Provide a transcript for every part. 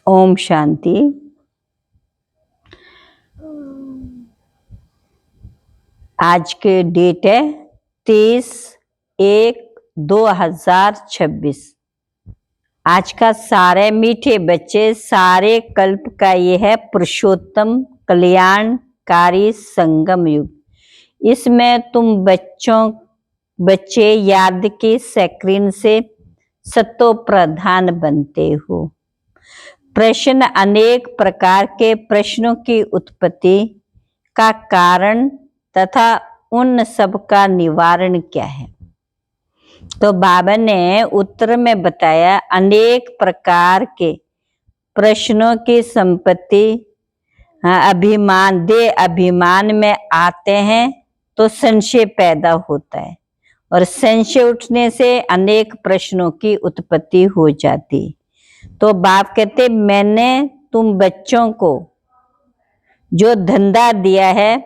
ओम शांति। आज के डेट है 30/1/2026। आज का सारे मीठे बच्चे, सारे कल्प का ये है पुरुषोत्तम कल्याणकारी संगम युग। इसमें तुम बच्चे याद के स्क्रीन से सतो प्रधान बनते हो। प्रश्न, अनेक प्रकार के प्रश्नों की उत्पत्ति का कारण तथा उन सब का निवारण क्या है। तो बाबा ने उत्तर में बताया, अनेक प्रकार के प्रश्नों की संपत्ति अभिमान में आते हैं तो संशय पैदा होता है, और संशय उठने से अनेक प्रश्नों की उत्पत्ति हो जाती। तो बाप कहते, मैंने तुम बच्चों को जो धंधा दिया है,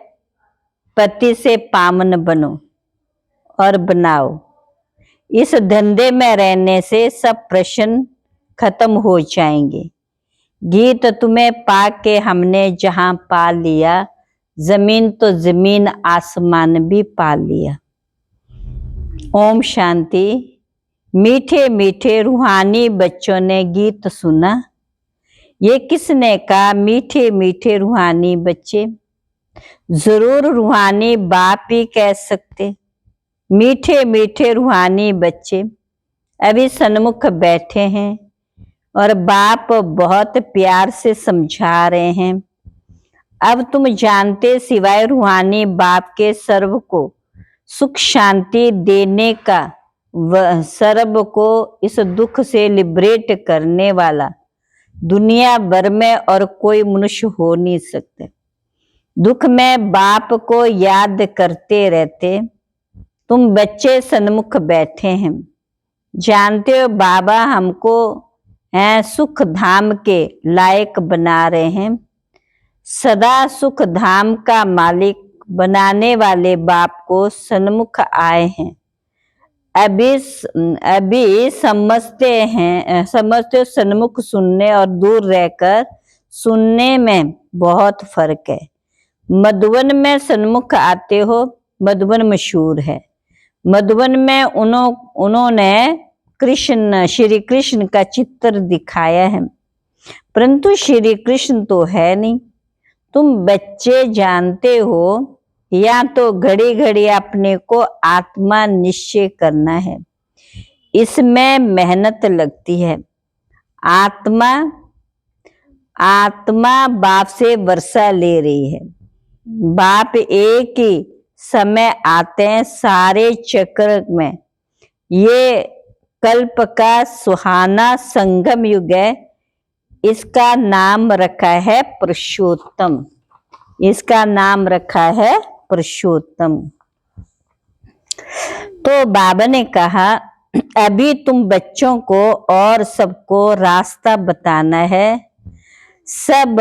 पति से पावन बनो और बनाओ। इस धंधे में रहने से सब प्रश्न खत्म हो जाएंगे। गीत तुम्हें पाके हमने जहां पा लिया, जमीन तो जमीन आसमान भी पा लिया। ओम शांति। मीठे मीठे रूहानी बच्चों ने गीत सुना। ये किसने कहा? मीठे मीठे रूहानी बच्चे। जरूर रूहानी बाप ही कह सकते। मीठे मीठे रूहानी बच्चे अभी सन्मुख बैठे हैं और बाप बहुत प्यार से समझा रहे हैं। अब तुम जानते, सिवाय रूहानी बाप के सर्व को सुख शांति देने का, वह सर्व को इस दुख से लिबरेट करने वाला दुनिया भर में और कोई मनुष्य हो नहीं सकते। दुख में बाप को याद करते रहते। तुम बच्चे सन्मुख बैठे हैं, जानते हो बाबा हमको सुख धाम के लायक बना रहे हैं। सदा सुख धाम का मालिक बनाने वाले बाप को सन्मुख आए हैं। अभी समझते सन्मुख सुनने और दूर रहकर सुनने में बहुत फर्क है। मधुबन में सन्मुख आते हो, मधुबन मशहूर है। मधुबन में उन्होंने श्री कृष्ण का चित्र दिखाया है, परंतु श्री कृष्ण तो है नहीं। तुम बच्चे जानते हो, या तो घड़ी घड़ी अपने को आत्मा निश्चय करना है। इसमें मेहनत लगती है। आत्मा बाप से वर्षा ले रही है। बाप एक ही समय आते हैं सारे चक्र में। ये कल्प का सुहाना संगम युग है। इसका नाम रखा है पुरुषोत्तम। इसका नाम रखा है पुरुषोत्तम। तो बाबा ने कहा, अभी तुम बच्चों को और सबको रास्ता बताना है। सब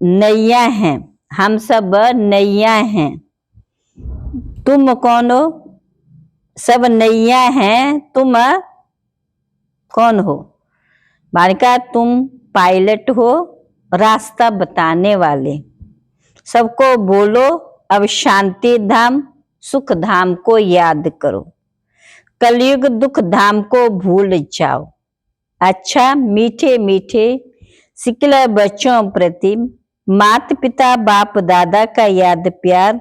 नैया हैं, हम सब नैया हैं। तुम कौन हो? सब नैया हैं, तुम कौन हो? मानिका तुम पायलट हो, रास्ता बताने वाले। सबको बोलो, अब शांति धाम सुख धाम को याद करो, कलयुग दुख धाम को भूल जाओ। अच्छा मीठे मीठे सिकला बच्चों प्रति माता पिता बाप दादा का याद प्यार।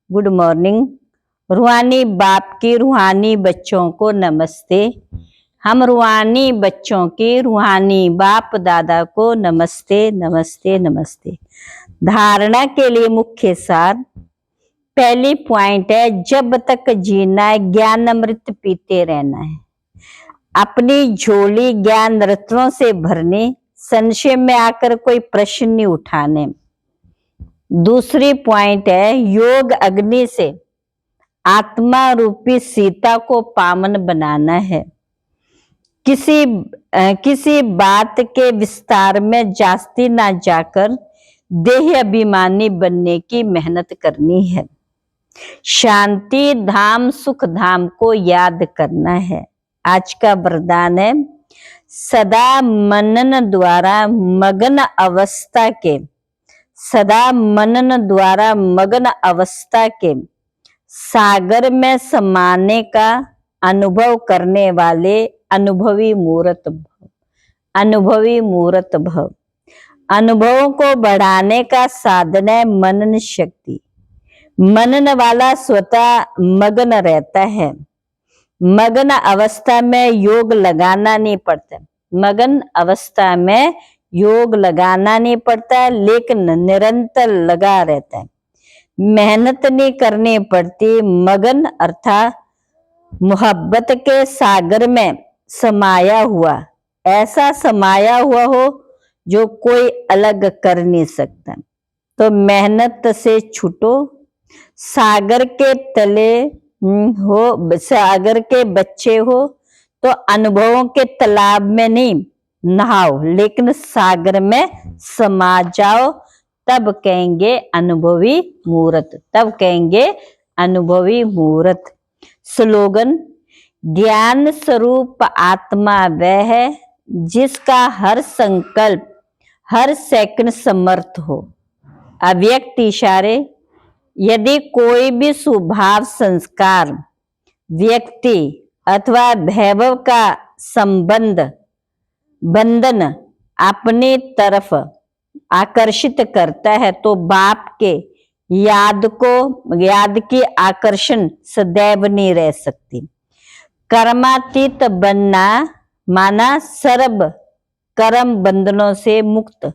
Good morning. रूहानी बाप की रूहानी बच्चों को नमस्ते। हम रूहानी बच्चों की रूहानी बाप दादा को नमस्ते नमस्ते नमस्ते। धारणा के लिए मुख्य सार, पहली पॉइंट है, जब तक जीना है ज्ञान अमृत पीते रहना है। अपनी झोली ज्ञान रत्नों से भरनी, संशय में आकर कोई प्रश्न नहीं उठाने। दूसरी पॉइंट है, योग अग्नि से आत्मा रूपी सीता को पावन बनाना है। किसी बात के विस्तार में जास्ती ना जाकर देह अभिमानी बनने की मेहनत करनी है। शांति धाम सुख धाम को याद करना है। आज का वरदान है, सदा मनन द्वारा मगन अवस्था के, सदा मनन द्वारा मगन अवस्था के सागर में समाने का अनुभव करने वाले अनुभवी मूर्त भव, अनुभवी मूर्त भव। अनुभवों को बढ़ाने का साधन है मनन शक्ति। मनन वाला स्वतः मगन रहता है। मगन अवस्था में योग लगाना नहीं पड़ता, मगन अवस्था में योग लगाना नहीं पड़ता, लेकिन निरंतर लगा रहता है, मेहनत नहीं करनी पड़ती। मगन अर्थात मोहब्बत के सागर में समाया हुआ, ऐसा समाया हुआ हो जो कोई अलग कर नहीं सकता। तो मेहनत से छूटो, सागर के तले हो, सागर के बच्चे हो तो अनुभवों के तालाब में नहीं नहाओ, लेकिन सागर में समा जाओ, तब कहेंगे अनुभवी मूर्त, तब कहेंगे अनुभवी मूर्त। स्लोगन, ज्ञान स्वरूप आत्मा वह है जिसका हर संकल्प हर सेकंड समर्थ हो। अव्यक्त इशारे, यदि कोई भी स्वभाव संस्कार व्यक्ति अथवा वैभव का संबंध बंधन अपनी तरफ आकर्षित करता है तो बाप के याद की आकर्षण सदैव नहीं रह सकती। कर्मातीत बनना माना सर्व कर्म बंधनों से मुक्त,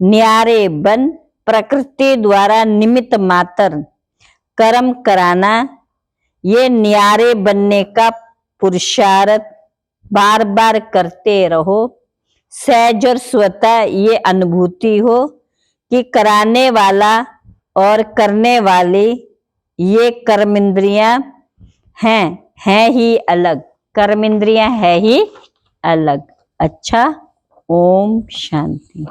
न्यारे बन प्रकृति द्वारा निमित्त मात्र कर्म कराना। ये न्यारे बनने का पुरुषार्थ बार बार करते रहो। सहज और स्वतः ये अनुभूति हो कि कराने वाला और करने वाली ये कर्मेंद्रियां हैं ही अलग, कर्मेंद्रियां है ही अलग। अच्छा, ओम शांति।